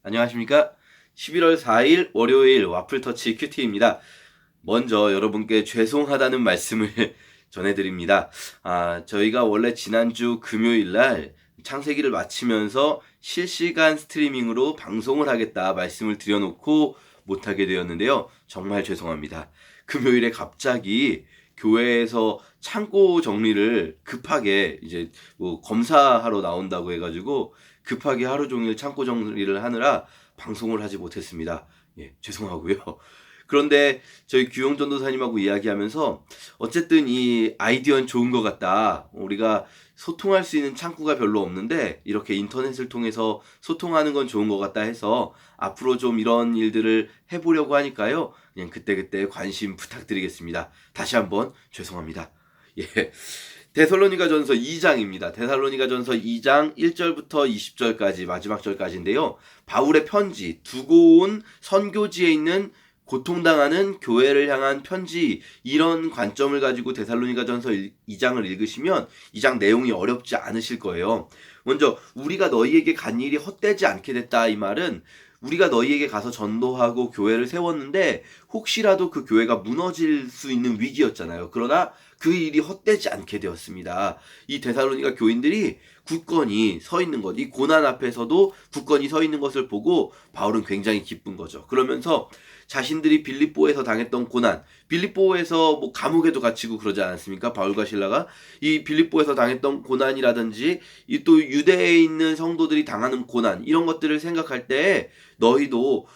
안녕하십니까? 11월 4일 월요일 와플터치 큐티입니다. 먼저 여러분께 죄송하다는 말씀을 전해드립니다. 저희가 원래 지난주 금요일 날 창세기를 마치면서 실시간 스트리밍으로 방송을 하겠다 말씀을 드려놓고 못하게 되었는데요. 정말 죄송합니다. 금요일에 갑자기 교회에서 창고 정리를 급하게 이제 뭐 검사하러 나온다고 해가지고 급하게 하루 종일 창고 정리를 하느라 방송을 하지 못했습니다. 예, 죄송하고요. 그런데 저희 규영 전도사님하고 이야기하면서 어쨌든 이 아이디어는 좋은 것 같다. 우리가 소통할 수 있는 창구가 별로 없는데 이렇게 인터넷을 통해서 소통하는 건 좋은 것 같다 해서 앞으로 좀 이런 일들을 해보려고 하니까요. 그냥 그때그때 관심 부탁드리겠습니다. 다시 한번 죄송합니다. 예. 데살로니가전서 2장입니다. 데살로니가전서 2장 1절부터 20절까지 마지막 절까지인데요. 바울의 편지, 두고 온 선교지에 있는 고통당하는 교회를 향한 편지, 이런 관점을 가지고 데살로니가전서 2장을 읽으시면 2장 내용이 어렵지 않으실 거예요. 먼저 우리가 너희에게 간 일이 헛되지 않게 됐다, 이 말은 우리가 너희에게 가서 전도하고 교회를 세웠는데 혹시라도 그 교회가 무너질 수 있는 위기였잖아요. 그러나 그 일이 헛되지 않게 되었습니다. 이 데살로니가 교인들이 굳건히 서 있는 것, 이 고난 앞에서도 굳건히 서 있는 것을 보고 바울은 굉장히 기쁜 거죠. 그러면서 자신들이 빌립보에서 당했던 고난, 빌립보에서 뭐 감옥에도 갇히고 그러지 않았습니까? 바울과 실라가 이 빌립보에서 당했던 고난이라든지 이 또 유대에 있는 성도들이 당하는 고난, 이런 것들을 생각할 때 너희도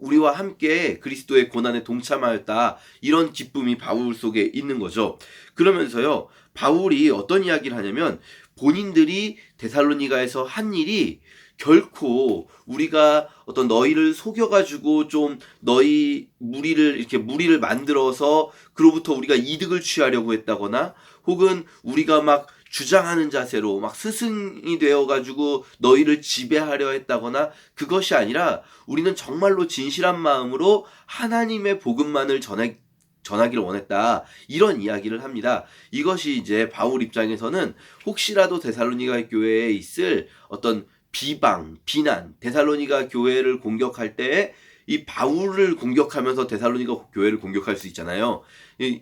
우리와 함께 그리스도의 고난에 동참하였다, 이런 기쁨이 바울 속에 있는 거죠. 그러면서요, 바울이 어떤 이야기를 하냐면 본인들이 데살로니가에서 한 일이 결코 우리가 어떤 너희를 속여가지고 좀 너희 무리를 만들어서 그로부터 우리가 이득을 취하려고 했다거나 혹은 우리가 막 주장하는 자세로 막 스승이 되어가지고 너희를 지배하려 했다거나, 그것이 아니라 우리는 정말로 진실한 마음으로 하나님의 복음만을 전하기를 원했다, 이런 이야기를 합니다. 이것이 이제 바울 입장에서는 혹시라도 데살로니가 교회에 있을 어떤 비방, 비난, 데살로니가 교회를 공격할 때 이 바울을 공격하면서 데살로니가 교회를 공격할 수 있잖아요.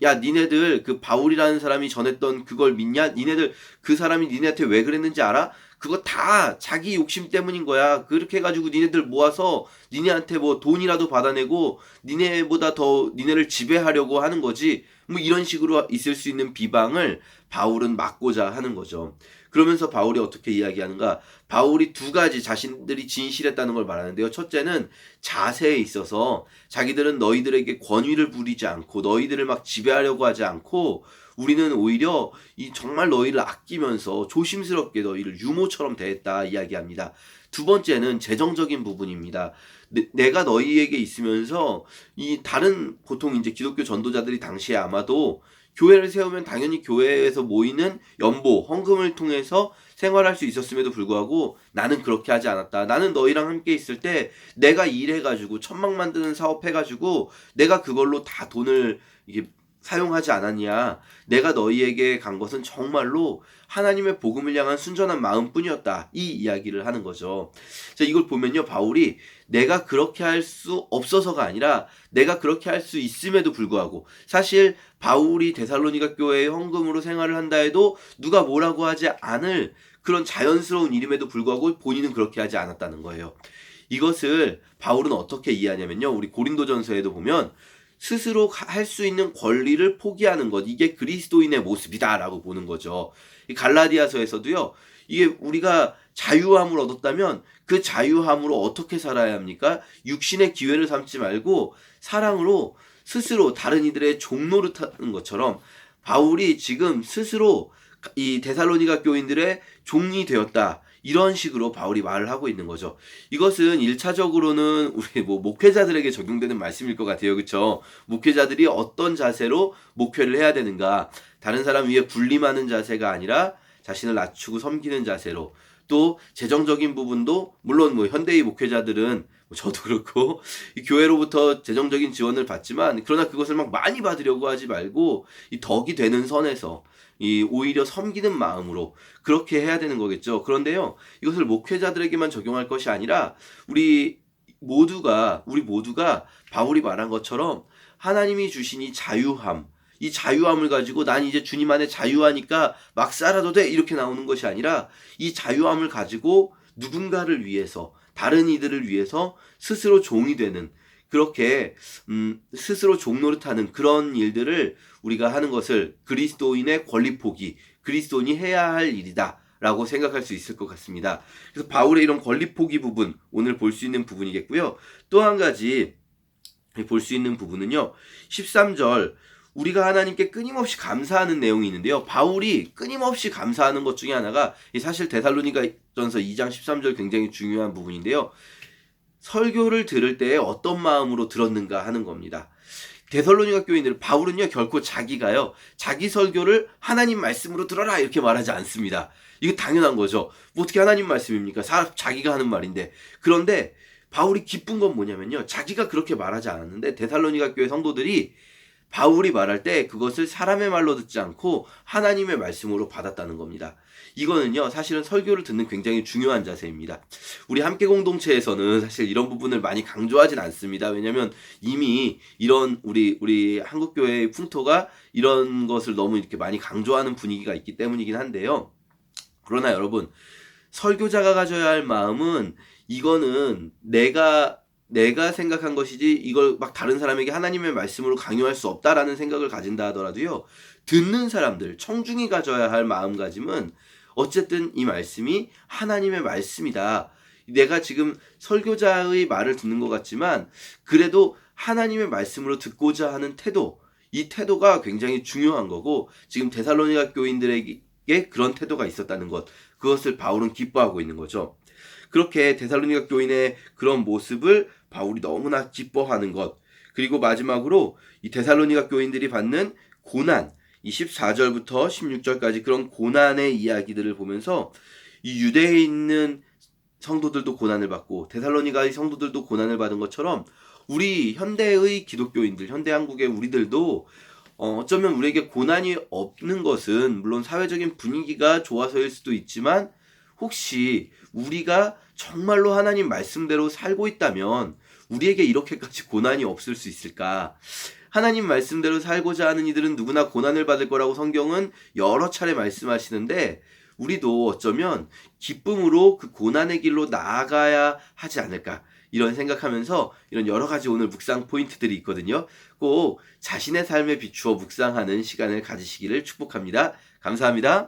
야, 니네들 그 바울이라는 사람이 전했던 그걸 믿냐? 니네들 그 사람이 니네한테 왜 그랬는지 알아? 그거 다 자기 욕심 때문인 거야. 그렇게 해가지고 니네들 모아서 니네한테 뭐 돈이라도 받아내고 니네보다 더 니네를 지배하려고 하는 거지. 뭐 이런 식으로 있을 수 있는 비방을 바울은 막고자 하는 거죠. 그러면서 바울이 어떻게 이야기하는가? 바울이 두 가지 자신들이 진실했다는 걸 말하는데요. 첫째는 자세에 있어서 자기들은 너희들에게 권위를 부리지 않고 너희들을 막 지배하려고 하지 않고 우리는 오히려 이 정말 너희를 아끼면서 조심스럽게 너희를 유모처럼 대했다 이야기합니다. 두 번째는 재정적인 부분입니다. 내가 너희에게 있으면서 이 다른 보통 이제 기독교 전도자들이 당시에 아마도 교회를 세우면 당연히 교회에서 모이는 연보, 헌금을 통해서 생활할 수 있었음에도 불구하고 나는 그렇게 하지 않았다. 나는 너희랑 함께 있을 때 내가 일해가지고 천막 만드는 사업 해가지고 내가 그걸로 다 돈을 이게 사용하지 않았냐. 내가 너희에게 간 것은 정말로 하나님의 복음을 향한 순전한 마음뿐이었다, 이 이야기를 하는 거죠. 자, 이걸 보면요, 바울이 내가 그렇게 할 수 없어서가 아니라 내가 그렇게 할 수 있음에도 불구하고, 사실 바울이 데살로니가 교회의 헌금으로 생활을 한다 해도 누가 뭐라고 하지 않을 그런 자연스러운 일임에도 불구하고 본인은 그렇게 하지 않았다는 거예요. 이것을 바울은 어떻게 이해하냐면요, 우리 고린도전서에도 보면 스스로 할 수 있는 권리를 포기하는 것, 이게 그리스도인의 모습이다라고 보는 거죠. 이 갈라디아서에서도요, 이게 우리가 자유함을 얻었다면 그 자유함으로 어떻게 살아야 합니까? 육신의 기회를 삼지 말고 사랑으로 스스로 다른 이들의 종노릇하는 것처럼 바울이 지금 스스로 이 데살로니가 교인들의 종이 되었다, 이런 식으로 바울이 말을 하고 있는 거죠. 이것은 1차적으로는 우리 뭐 목회자들에게 적용되는 말씀일 것 같아요. 그렇죠? 목회자들이 어떤 자세로 목회를 해야 되는가? 다른 사람 위에 군림하는 자세가 아니라 자신을 낮추고 섬기는 자세로, 또 재정적인 부분도 물론 뭐 현대의 목회자들은 저도 그렇고 이 교회로부터 재정적인 지원을 받지만 그러나 그것을 막 많이 받으려고 하지 말고 이 덕이 되는 선에서 오히려 섬기는 마음으로 그렇게 해야 되는 거겠죠. 그런데요, 이것을 목회자들에게만 적용할 것이 아니라 우리 모두가 바울이 말한 것처럼 하나님이 주신 이 자유함, 이 자유함을 가지고 난 이제 주님 안에 자유하니까 막 살아도 돼 이렇게 나오는 것이 아니라 이 자유함을 가지고 누군가를 위해서, 다른 이들을 위해서 스스로 종이 되는, 그렇게 스스로 종노릇하는 그런 일들을 우리가 하는 것을 그리스도인의 권리 포기, 그리스도인이 해야 할 일이다 라고 생각할 수 있을 것 같습니다. 그래서 바울의 이런 권리 포기 부분, 오늘 볼 수 있는 부분이겠고요. 또 한 가지 볼 수 있는 부분은요, 13절 우리가 하나님께 끊임없이 감사하는 내용이 있는데요. 바울이 끊임없이 감사하는 것 중에 하나가 사실 데살로니가전서 2장 13절 굉장히 중요한 부분인데요. 설교를 들을 때에 어떤 마음으로 들었는가 하는 겁니다. 데살로니가 교인들, 바울은요 결코 자기 설교를 하나님 말씀으로 들어라 이렇게 말하지 않습니다. 이거 당연한 거죠. 뭐 어떻게 하나님 말씀입니까? 자기가 하는 말인데. 그런데 바울이 기쁜 건 뭐냐면요, 자기가 그렇게 말하지 않았는데 데살로니가 교회 성도들이 바울이 말할 때 그것을 사람의 말로 듣지 않고 하나님의 말씀으로 받았다는 겁니다. 이거는요 사실은 설교를 듣는 굉장히 중요한 자세입니다. 우리 함께 공동체에서는 사실 이런 부분을 많이 강조하진 않습니다. 왜냐하면 이미 이런 우리 한국교회의 풍토가 이런 것을 너무 이렇게 많이 강조하는 분위기가 있기 때문이긴 한데요. 그러나 여러분, 설교자가 가져야 할 마음은 이거는 내가 생각한 것이지 이걸 막 다른 사람에게 하나님의 말씀으로 강요할 수 없다라는 생각을 가진다 하더라도요, 듣는 사람들, 청중이 가져야 할 마음가짐은 어쨌든 이 말씀이 하나님의 말씀이다. 내가 지금 설교자의 말을 듣는 것 같지만 그래도 하나님의 말씀으로 듣고자 하는 태도, 이 태도가 굉장히 중요한 거고, 지금 데살로니가 교인들에게 그런 태도가 있었다는 것, 그것을 바울은 기뻐하고 있는 거죠. 그렇게 데살로니가 교인의 그런 모습을 바울이 너무나 기뻐하는 것, 그리고 마지막으로 이 데살로니가 교인들이 받는 고난, 24절부터 16절까지 그런 고난의 이야기들을 보면서 이 유대에 있는 성도들도 고난을 받고 데살로니가의 성도들도 고난을 받은 것처럼 우리 현대의 기독교인들, 현대 한국의 우리들도 어쩌면 우리에게 고난이 없는 것은 물론 사회적인 분위기가 좋아서일 수도 있지만, 혹시 우리가 정말로 하나님 말씀대로 살고 있다면 우리에게 이렇게까지 고난이 없을 수 있을까? 하나님 말씀대로 살고자 하는 이들은 누구나 고난을 받을 거라고 성경은 여러 차례 말씀하시는데, 우리도 어쩌면 기쁨으로 그 고난의 길로 나아가야 하지 않을까, 이런 생각하면서 이런 여러 가지 오늘 묵상 포인트들이 있거든요. 꼭 자신의 삶에 비추어 묵상하는 시간을 가지시기를 축복합니다. 감사합니다.